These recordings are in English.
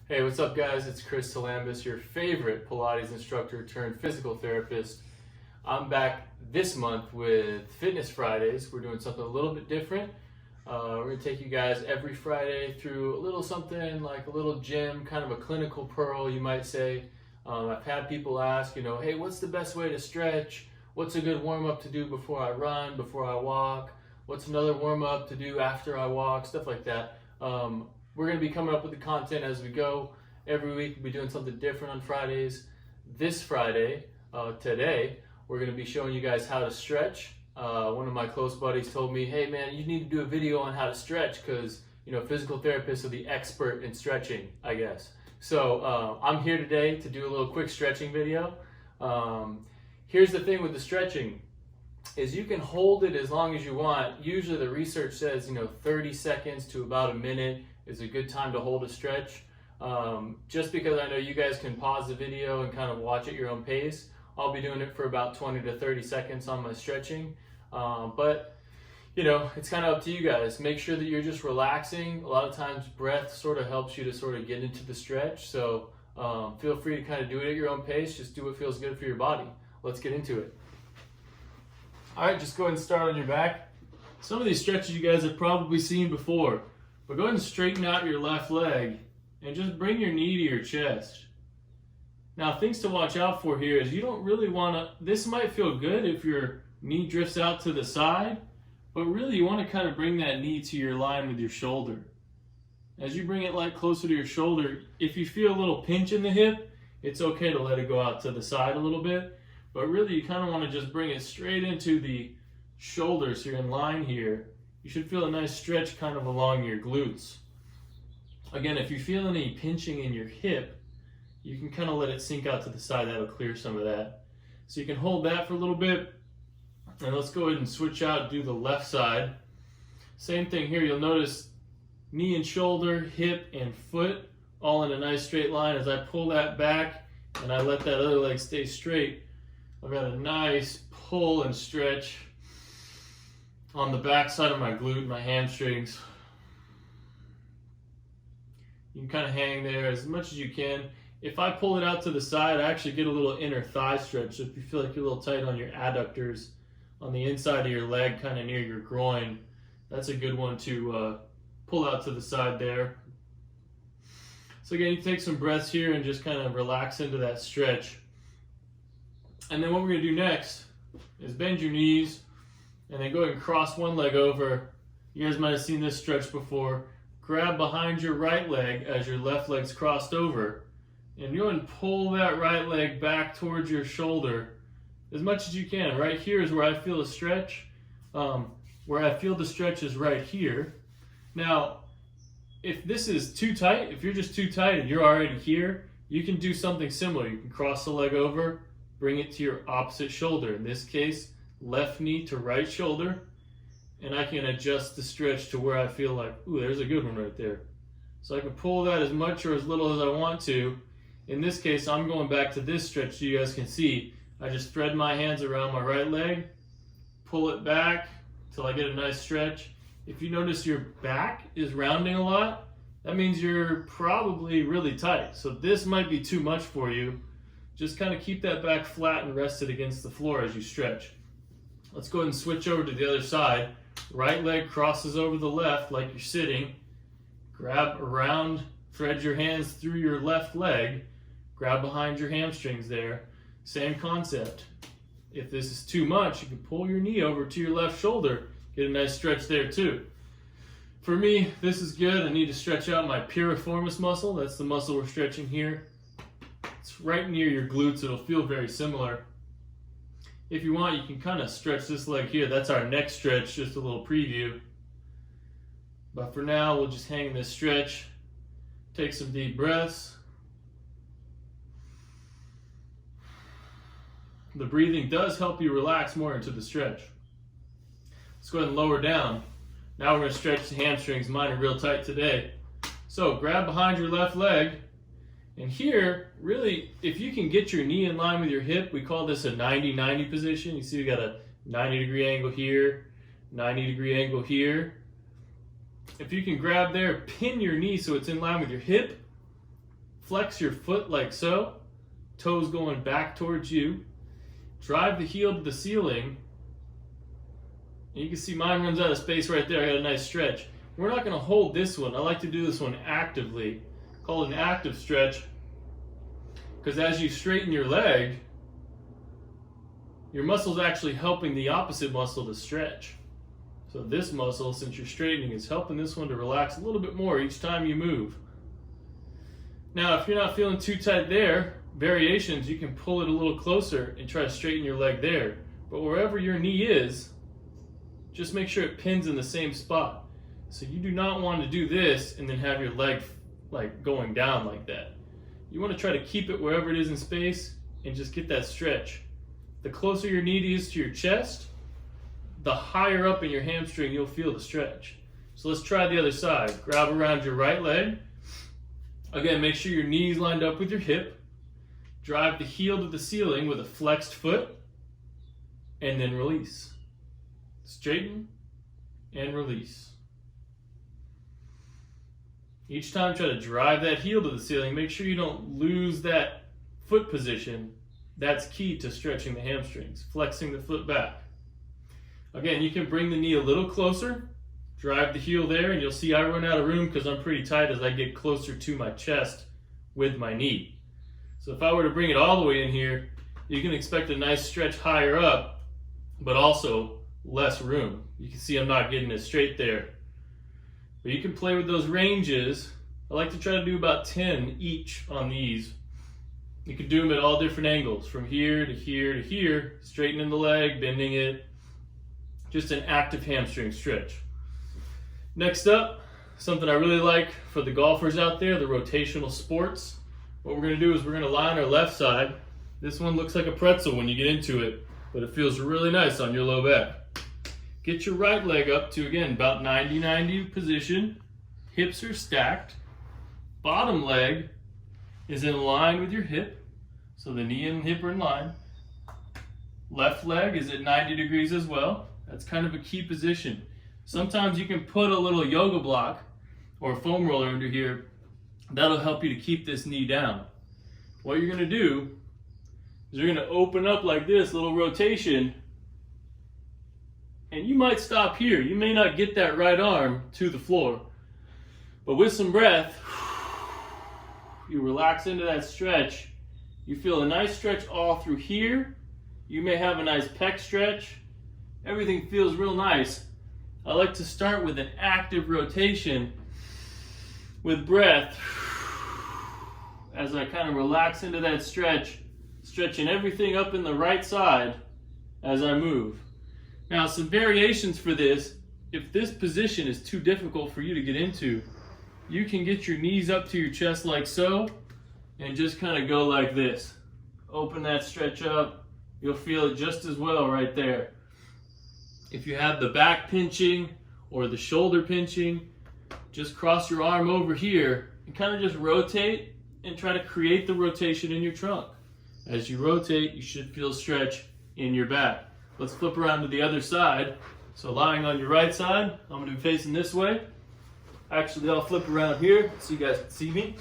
Hey, what's up guys? It's Chris Talambis, your favorite Pilates instructor turned physical therapist. I'm back this month with Fitness Fridays. We're doing something a little bit different. We're going to take you guys every Friday through a little something like a little gym, kind of a clinical pearl, you might say. I've had people ask, hey, what's the best way to stretch? What's a good warm-up to do before I run, before I walk? What's another warm-up to do after I walk? Stuff like that. We're going to be coming up with the content as we go. Every week we'll be doing something different on Fridays. This Friday, today, we're going to be showing you guys how to stretch. One of my close buddies told me, hey man, you need to do a video on how to stretch because physical therapists are the expert in stretching, I guess. So I'm here today to do a little quick stretching video. Here's the thing with the stretching is you can hold it as long as you want. Usually the research says 30 seconds to about a minute is a good time to hold a stretch. Just because I know you guys can pause the video and kind of watch at your own pace, I'll be doing it for about 20 to 30 seconds on my stretching. But it's kind of up to you guys. Make sure that you're just relaxing. A lot of times breath sort of helps you to sort of get into the stretch. So feel free to kind of do it at your own pace. Just do what feels good for your body. Let's get into it. All right, just go ahead and start on your back. Some of these stretches you guys have probably seen before, but go ahead and straighten out your left leg and just bring your knee to your chest. Now, things to watch out for here is you don't really want to, this might feel good if your knee drifts out to the side, but really you want to kind of bring that knee to your line with your shoulder. As you bring it like closer to your shoulder, if you feel a little pinch in the hip, it's okay to let it go out to the side a little bit, but really you kind of want to just bring it straight into the shoulder so you're in line here. You should feel a nice stretch kind of along your glutes. Again, if you feel any pinching in your hip, you can kind of let it sink out to the side. That'll clear some of that. So you can hold that for a little bit. And let's go ahead and switch out, do the left side. Same thing here. You'll notice knee and shoulder, hip and foot all in a nice straight line. As I pull that back and I let that other leg stay straight, I've got a nice pull and stretch on the back side of my glute, my hamstrings. You can kind of hang there as much as you can. If I pull it out to the side, I actually get a little inner thigh stretch. So if you feel like you're a little tight on your adductors on the inside of your leg, kind of near your groin, that's a good one to pull out to the side there. So again, you take some breaths here and just kind of relax into that stretch. And then what we're going to do next is bend your knees and then go ahead and cross one leg over. You guys might have seen this stretch before. Grab behind your right leg as your left leg's crossed over. And go ahead and pull that right leg back towards your shoulder as much as you can. Right here is where I feel a stretch. Where I feel the stretch is right here. Now, if this is too tight, if you're just too tight and you're already here, you can do something similar. You can cross the leg over, bring it to your opposite shoulder. In this case, left knee to right shoulder, and I can adjust the stretch to where I feel like, ooh, there's a good one right there. So I can pull that as much or as little as I want to. In this case, I'm going back to this stretch so you guys can see. I just thread my hands around my right leg, pull it back till I get a nice stretch. If you notice your back is rounding a lot, that means you're probably really tight. So this might be too much for you. Just kind of keep that back flat and rested against the floor as you stretch. Let's go ahead and switch over to the other side. Right leg crosses over the left like you're sitting. Grab around, thread your hands through your left leg. Grab behind your hamstrings there. Same concept. If this is too much, you can pull your knee over to your left shoulder. Get a nice stretch there too. For me, this is good. I need to stretch out my piriformis muscle. That's the muscle we're stretching here. It's right near your glutes. It'll feel very similar. If you want, you can kind of stretch this leg here. That's our next stretch, just a little preview. But for now, we'll just hang this stretch. Take some deep breaths. The breathing does help you relax more into the stretch. Let's go ahead and lower down. Now we're going to stretch the hamstrings. Mine are real tight today. So grab behind your left leg. And here, really, if you can get your knee in line with your hip, we call this a 90-90 position. You see we got a 90-degree angle here, 90-degree angle here. If you can grab there, pin your knee so it's in line with your hip, flex your foot like so, toes going back towards you. Drive the heel to the ceiling. And you can see mine runs out of space right there. I got a nice stretch. We're not going to hold this one. I like to do this one actively, called an active stretch, because as you straighten your leg, your muscle's actually helping the opposite muscle to stretch. So this muscle, since you're straightening, is helping this one to relax a little bit more each time you move. Now, if you're not feeling too tight there, variations, you can pull it a little closer and try to straighten your leg there. But wherever your knee is, just make sure it pins in the same spot. So you do not want to do this and then have your leg like going down like that. You want to try to keep it wherever it is in space and just get that stretch. The closer your knee is to your chest, the higher up in your hamstring you'll feel the stretch. So let's try the other side. Grab around your right leg. Again, make sure your knee's lined up with your hip. Drive the heel to the ceiling with a flexed foot, and then release. Straighten and release. Each time, try to drive that heel to the ceiling. Make sure you don't lose that foot position. That's key to stretching the hamstrings, flexing the foot back. Again, you can bring the knee a little closer, drive the heel there, and you'll see I run out of room because I'm pretty tight as I get closer to my chest with my knee. So if I were to bring it all the way in here, you can expect a nice stretch higher up, but also less room. You can see I'm not getting it straight there. But you can play with those ranges. I like to try to do about 10 each on these. You can do them at all different angles, from here to here to here, straightening the leg, bending it. Just an active hamstring stretch. Next up, something I really like for the golfers out there, the rotational sports. What we're going to do is we're going to lie on our left side. This one looks like a pretzel when you get into it, but it feels really nice on your low back. Get your right leg up to, again, about 90-90 position. Hips are stacked. Bottom leg is in line with your hip, so the knee and hip are in line. Left leg is at 90 degrees as well. That's kind of a key position. Sometimes you can put a little yoga block or a foam roller under here. That'll help you to keep this knee down. What you're going to do is you're going to open up like this, little rotation, and you might stop here. You may not get that right arm to the floor, but with some breath, you relax into that stretch. You feel a nice stretch all through here. You may have a nice pec stretch. Everything feels real nice. I like to start with an active rotation with breath as I kind of relax into that stretch, stretching everything up in the right side as I move. Now, some variations for this. If this position is too difficult for you to get into, you can get your knees up to your chest like so and just kind of go like this. Open that stretch up. You'll feel it just as well right there. If you have the back pinching or the shoulder pinching, just cross your arm over here and kind of just rotate and try to create the rotation in your trunk. As you rotate, you should feel stretch in your back. Let's flip around to the other side. So lying on your right side, I'm going to be facing this way. Actually, I'll flip around here so you guys can see me.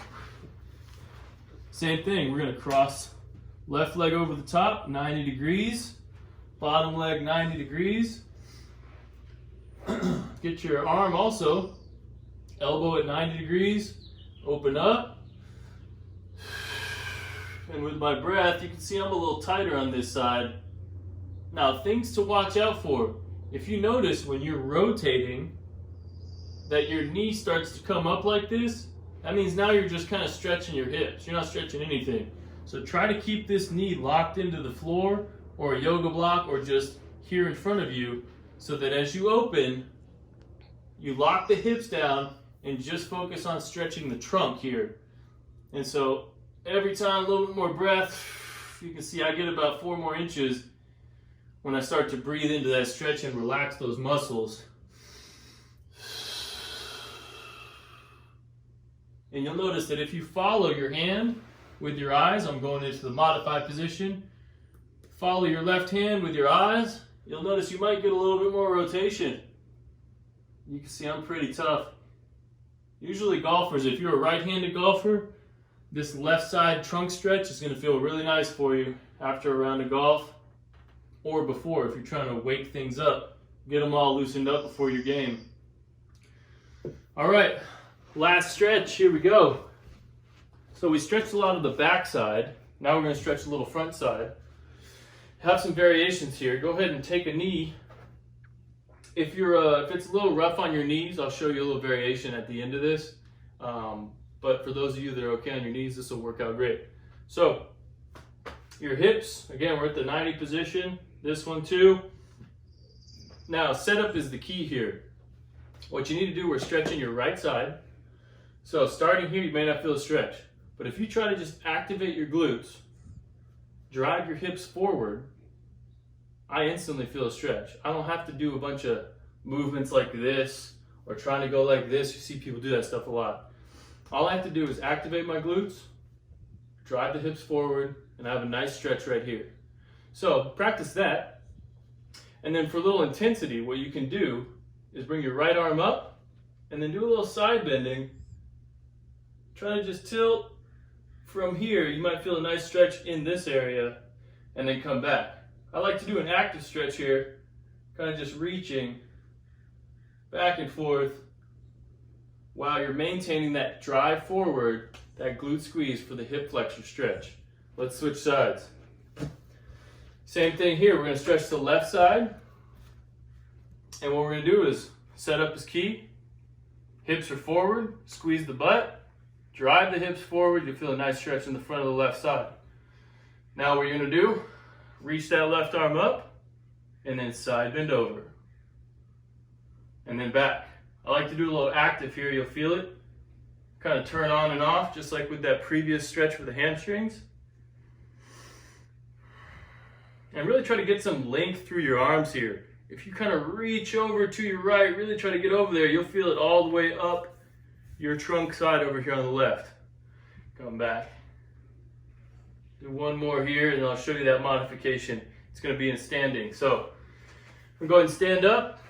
Same thing, we're going to cross left leg over the top, 90 degrees. Bottom leg, 90 degrees. Get your arm also, elbow at 90 degrees. Open up. And with my breath, you can see I'm a little tighter on this side. Now, things to watch out for. If you notice when you're rotating that your knee starts to come up like this, that means now you're just kind of stretching your hips. You're not stretching anything. So try to keep this knee locked into the floor or a yoga block or just here in front of you so that as you open, you lock the hips down and just focus on stretching the trunk here. And so every time, a little bit more breath. You can see I get about 4 more inches when I start to breathe into that stretch and relax those muscles. And you'll notice that if you follow your hand with your eyes, I'm going into the modified position. Follow your left hand with your eyes. You'll notice you might get a little bit more rotation. You can see I'm pretty tough. Usually golfers, if you're a right-handed golfer, This left side trunk stretch is going to feel really nice for you after a round of golf, or before if you're trying to wake things up. Get them all loosened up before your game. All right, last stretch, here we go. So we stretched a lot of the back side. Now we're going to stretch a little front side. Have some variations here. Go ahead and take a knee. If it's a little rough on your knees, I'll show you a little variation at the end of this. But for those of you that are okay on your knees, this will work out great. So your hips, again, we're at the 90 position. This one too. Now setup is the key here. What you need to do, we're stretching your right side. So starting here, you may not feel a stretch. But if you try to just activate your glutes, drive your hips forward, I instantly feel a stretch. I don't have to do a bunch of movements like this or trying to go like this. You see people do that stuff a lot. All I have to do is activate my glutes, drive the hips forward, and I have a nice stretch right here. So practice that. And then for a little intensity, what you can do is bring your right arm up and then do a little side bending. Try to just tilt from here. You might feel a nice stretch in this area and then come back. I like to do an active stretch here, kind of just reaching back and forth while you're maintaining that drive forward, that glute squeeze for the hip flexor stretch. Let's switch sides. Same thing here. We're going to stretch the left side. And what we're going to do is setup is key. Hips are forward, squeeze the butt, drive the hips forward. You'll feel a nice stretch in the front of the left side. Now what you're going to do, reach that left arm up and then side bend over. And then back. I like to do a little active here. You'll feel it kind of turn on and off, just like with that previous stretch for the hamstrings. And really try to get some length through your arms here. If you kind of reach over to your right, really try to get over there, you'll feel it all the way up your trunk side over here on the left. Come back. Do one more here and I'll show you that modification. It's going to be in standing. So we'll go ahead and stand up.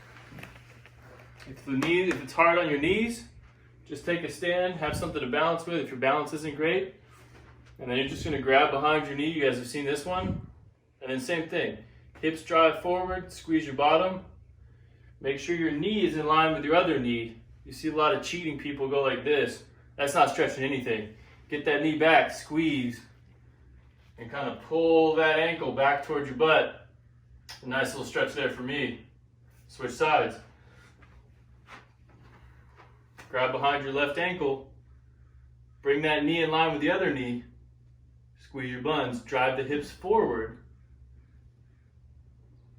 If it's hard on your knees, just take a stand, have something to balance with if your balance isn't great. And then you're just going to grab behind your knee. You guys have seen this one. And then same thing. Hips drive forward, squeeze your bottom. Make sure your knee is in line with your other knee. You see a lot of cheating people go like this. That's not stretching anything. Get that knee back, squeeze, and kind of pull that ankle back towards your butt. A nice little stretch there for me. Switch sides. Grab behind your left ankle. Bring that knee in line with the other knee. Squeeze your buns. Drive the hips forward.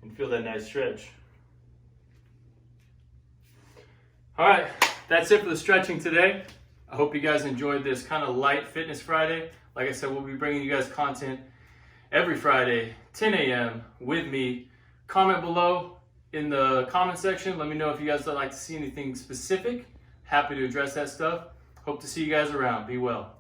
And feel that nice stretch. All right, that's it for the stretching today. I hope you guys enjoyed this kind of light Fitness Friday. Like I said, we'll be bringing you guys content every Friday, 10 a.m. with me. Comment below in the comment section. Let me know if you guys would like to see anything specific. Happy to address that stuff. Hope to see you guys around. Be well.